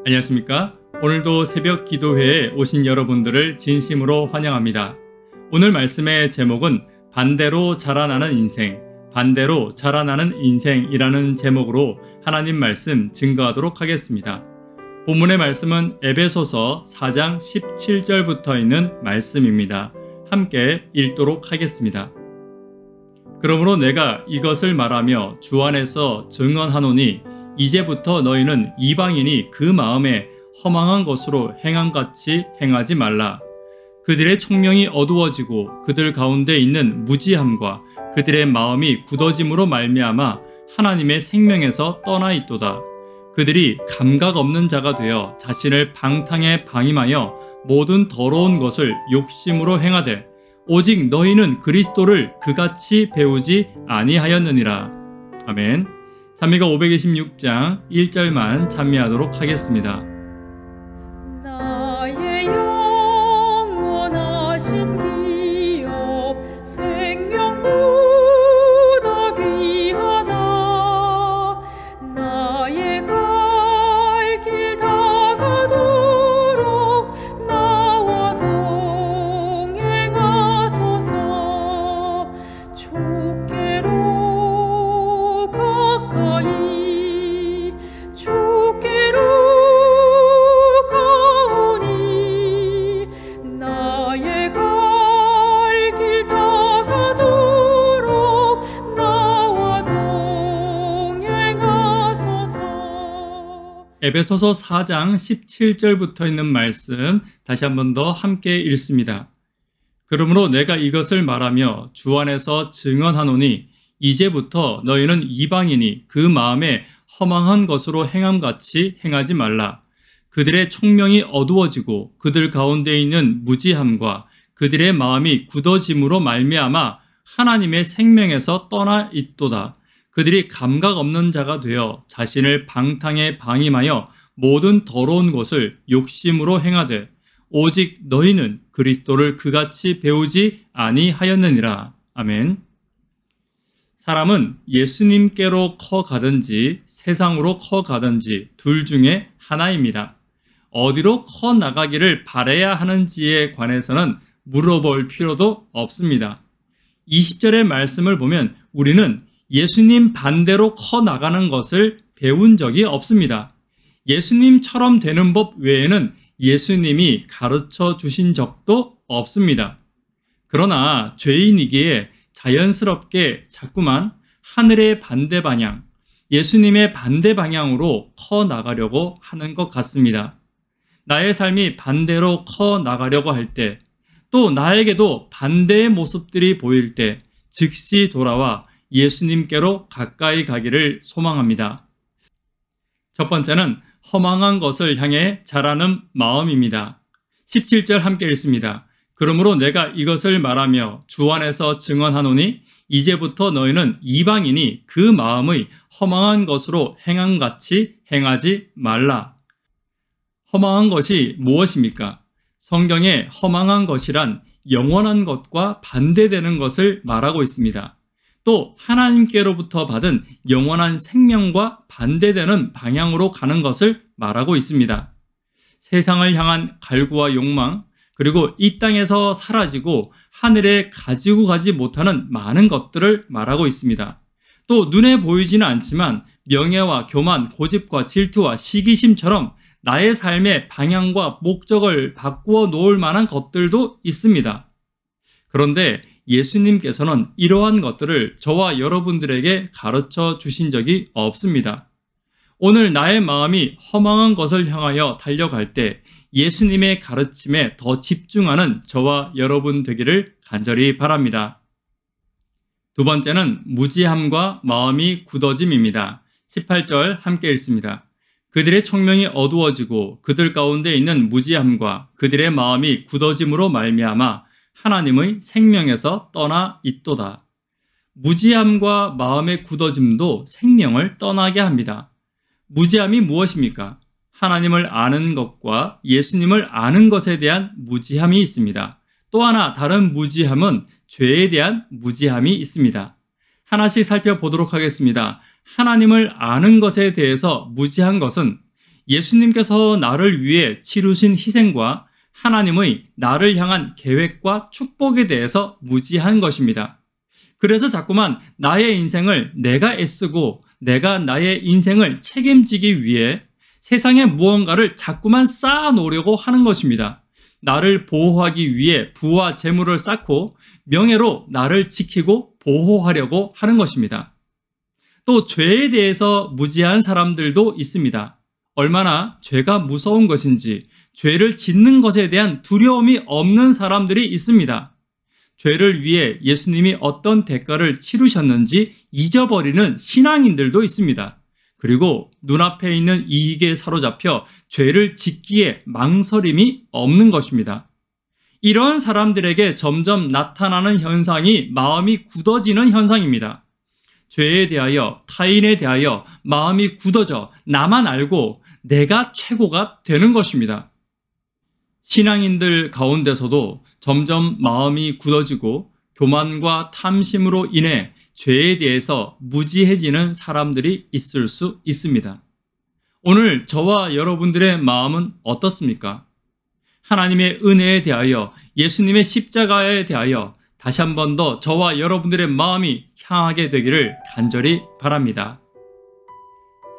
안녕하십니까? 오늘도 새벽 기도회에 오신 여러분들을 진심으로 환영합니다. 오늘 말씀의 제목은 반대로 자라나는 인생, 반대로 자라나는 인생이라는 제목으로 하나님 말씀 증거하도록 하겠습니다. 본문의 말씀은 에베소서 4장 17절부터 있는 말씀입니다. 함께 읽도록 하겠습니다. 그러므로 내가 이것을 말하며 주 안에서 증언하노니 이제부터 너희는 이방인이 그 마음에 허망한 것으로 행함같이 행하지 말라. 그들의 총명이 어두워지고 그들 가운데 있는 무지함과 그들의 마음이 굳어짐으로 말미암아 하나님의 생명에서 떠나 있도다. 그들이 감각 없는 자가 되어 자신을 방탕에 방임하여 모든 더러운 것을 욕심으로 행하되 오직 너희는 그리스도를 그같이 배우지 아니하였느니라. 아멘. 찬미가 526장 1절만 찬미하도록 하겠습니다. 나의 영원하신 기업 생명보다 귀하다. 나의 갈 길 다가도록 나와 동행하소서. 주께로 가까이 주께로 가오니 나의 갈 길 다가도록 나와 동행하소서. 에베소서 4장 17절부터 있는 말씀 다시 한 번 더 함께 읽습니다. 그러므로 내가 이것을 말하며 주 안에서 증언하노니 이제부터 너희는 이방인이 그 마음에 허망한 것으로 행함같이 행하지 말라. 그들의 총명이 어두워지고 그들 가운데 있는 무지함과 그들의 마음이 굳어짐으로 말미암아 하나님의 생명에서 떠나 있도다. 그들이 감각 없는 자가 되어 자신을 방탕에 방임하여 모든 더러운 것을 욕심으로 행하되 오직 너희는 그리스도를 그같이 배우지 아니하였느니라. 아멘. 사람은 예수님께로 커가든지 세상으로 커가든지 둘 중에 하나입니다. 어디로 커나가기를 바라야 하는지에 관해서는 물어볼 필요도 없습니다. 20절의 말씀을 보면 우리는 예수님 반대로 커나가는 것을 배운 적이 없습니다. 예수님처럼 되는 법 외에는 예수님이 가르쳐 주신 적도 없습니다. 그러나 죄인이기에 자연스럽게 자꾸만 하늘의 반대 방향, 예수님의 반대 방향으로 커 나가려고 하는 것 같습니다. 나의 삶이 반대로 커 나가려고 할 때, 또 나에게도 반대의 모습들이 보일 때 즉시 돌아와 예수님께로 가까이 가기를 소망합니다. 첫 번째는 허망한 것을 향해 자라는 마음입니다. 17절 함께 읽습니다. 그러므로 내가 이것을 말하며 주 안에서 증언하노니 이제부터 너희는 이방인이 그 마음의 허망한 것으로 행함같이 행하지 말라. 허망한 것이 무엇입니까? 성경에 허망한 것이란 영원한 것과 반대되는 것을 말하고 있습니다. 또 하나님께로부터 받은 영원한 생명과 반대되는 방향으로 가는 것을 말하고 있습니다. 세상을 향한 갈구와 욕망, 그리고 이 땅에서 사라지고 하늘에 가지고 가지 못하는 많은 것들을 말하고 있습니다. 또 눈에 보이지는 않지만 명예와 교만, 고집과 질투와 시기심처럼 나의 삶의 방향과 목적을 바꾸어 놓을 만한 것들도 있습니다. 그런데 예수님께서는 이러한 것들을 저와 여러분들에게 가르쳐 주신 적이 없습니다. 오늘 나의 마음이 허망한 것을 향하여 달려갈 때 예수님의 가르침에 더 집중하는 저와 여러분 되기를 간절히 바랍니다. 두 번째는 무지함과 마음이 굳어짐입니다. 18절 함께 읽습니다. 그들의 총명이 어두워지고 그들 가운데 있는 무지함과 그들의 마음이 굳어짐으로 말미암아 하나님의 생명에서 떠나 있도다. 무지함과 마음의 굳어짐도 생명을 떠나게 합니다. 무지함이 무엇입니까? 하나님을 아는 것과 예수님을 아는 것에 대한 무지함이 있습니다. 또 하나 다른 무지함은 죄에 대한 무지함이 있습니다. 하나씩 살펴보도록 하겠습니다. 하나님을 아는 것에 대해서 무지한 것은 예수님께서 나를 위해 치르신 희생과 하나님의 나를 향한 계획과 축복에 대해서 무지한 것입니다. 그래서 자꾸만 나의 인생을 내가 애쓰고 내가 나의 인생을 책임지기 위해 세상에 무언가를 자꾸만 쌓아놓으려고 하는 것입니다. 나를 보호하기 위해 부와 재물을 쌓고 명예로 나를 지키고 보호하려고 하는 것입니다. 또 죄에 대해서 무지한 사람들도 있습니다. 얼마나 죄가 무서운 것인지 죄를 짓는 것에 대한 두려움이 없는 사람들이 있습니다. 죄를 위해 예수님이 어떤 대가를 치르셨는지 잊어버리는 신앙인들도 있습니다. 그리고 눈앞에 있는 이익에 사로잡혀 죄를 짓기에 망설임이 없는 것입니다. 이런 사람들에게 점점 나타나는 현상이 마음이 굳어지는 현상입니다. 죄에 대하여, 타인에 대하여 마음이 굳어져 나만 알고 내가 최고가 되는 것입니다. 신앙인들 가운데서도 점점 마음이 굳어지고 교만과 탐심으로 인해 죄에 대해서 무지해지는 사람들이 있을 수 있습니다. 오늘 저와 여러분들의 마음은 어떻습니까? 하나님의 은혜에 대하여, 예수님의 십자가에 대하여 다시 한 번 더 저와 여러분들의 마음이 향하게 되기를 간절히 바랍니다.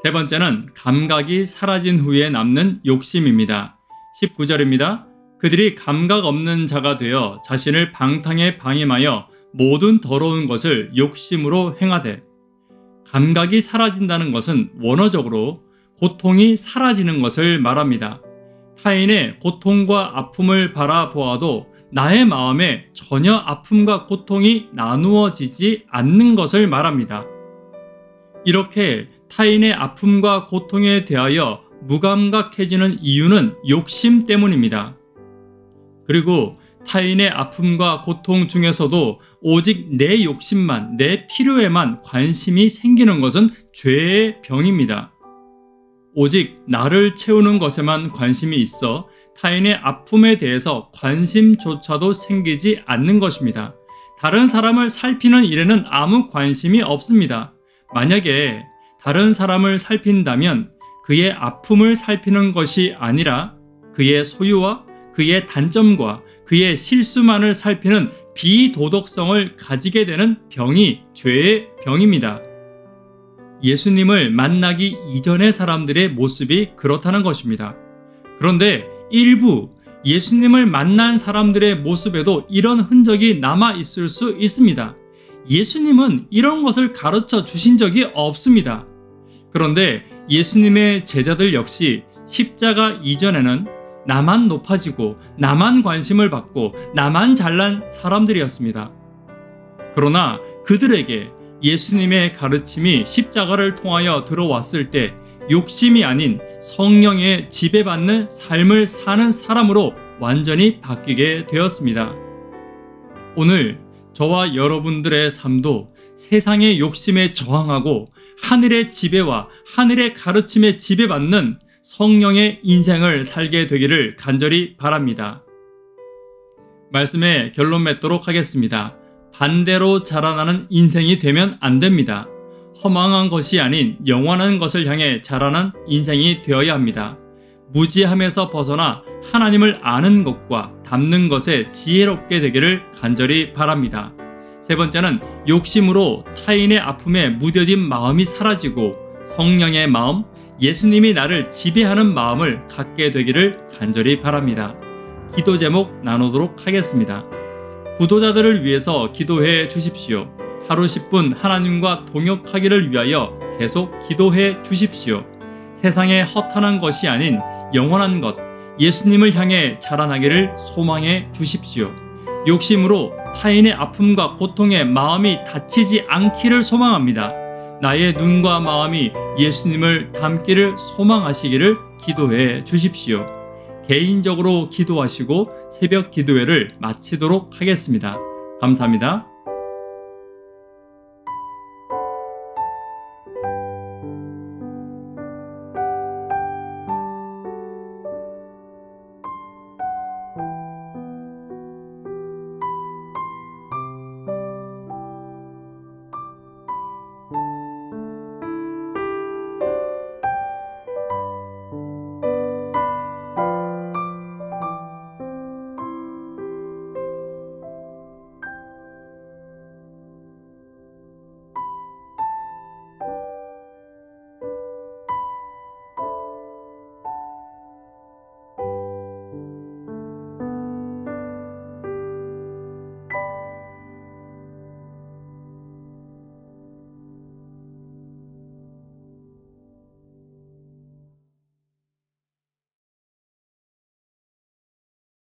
세 번째는 감각이 사라진 후에 남는 욕심입니다. 19절입니다. 그들이 감각 없는 자가 되어 자신을 방탕에 방임하여 모든 더러운 것을 욕심으로 행하되. 감각이 사라진다는 것은 원어적으로 고통이 사라지는 것을 말합니다. 타인의 고통과 아픔을 바라보아도 나의 마음에 전혀 아픔과 고통이 나누어지지 않는 것을 말합니다. 이렇게 타인의 아픔과 고통에 대하여 무감각해지는 이유는 욕심 때문입니다. 그리고 타인의 아픔과 고통 중에서도 오직 내 욕심만, 내 필요에만 관심이 생기는 것은 죄의 병입니다. 오직 나를 채우는 것에만 관심이 있어 타인의 아픔에 대해서 관심조차도 생기지 않는 것입니다. 다른 사람을 살피는 일에는 아무 관심이 없습니다. 만약에 다른 사람을 살핀다면 그의 아픔을 살피는 것이 아니라 그의 소유와 그의 단점과 그의 실수만을 살피는 비도덕성을 가지게 되는 병이 죄의 병입니다. 예수님을 만나기 이전의 사람들의 모습이 그렇다는 것입니다. 그런데 일부 예수님을 만난 사람들의 모습에도 이런 흔적이 남아 있을 수 있습니다. 예수님은 이런 것을 가르쳐 주신 적이 없습니다. 그런데 예수님의 제자들 역시 십자가 이전에는 나만 높아지고 나만 관심을 받고 나만 잘난 사람들이었습니다. 그러나 그들에게 예수님의 가르침이 십자가를 통하여 들어왔을 때 욕심이 아닌 성령의 지배받는 삶을 사는 사람으로 완전히 바뀌게 되었습니다. 오늘 저와 여러분들의 삶도 세상의 욕심에 저항하고 하늘의 지배와 하늘의 가르침에 지배받는 성령의 인생을 살게 되기를 간절히 바랍니다. 말씀의 결론 맺도록 하겠습니다. 반대로 자라나는 인생이 되면 안 됩니다. 허망한 것이 아닌 영원한 것을 향해 자라는 인생이 되어야 합니다. 무지함에서 벗어나 하나님을 아는 것과 닮는 것에 지혜롭게 되기를 간절히 바랍니다. 세 번째는 욕심으로 타인의 아픔에 무뎌진 마음이 사라지고 성령의 마음, 예수님이 나를 지배하는 마음을 갖게 되기를 간절히 바랍니다. 기도 제목 나누도록 하겠습니다. 구도자들을 위해서 기도해 주십시오. 하루 10분 하나님과 동역하기를 위하여 계속 기도해 주십시오. 세상에 허탄한 것이 아닌 영원한 것, 예수님을 향해 자라나기를 소망해 주십시오. 욕심으로 타인의 아픔과 고통에 마음이 다치지 않기를 소망합니다. 나의 눈과 마음이 예수님을 닮기를 소망하시기를 기도해 주십시오. 개인적으로 기도하시고 새벽 기도회를 마치도록 하겠습니다. 감사합니다.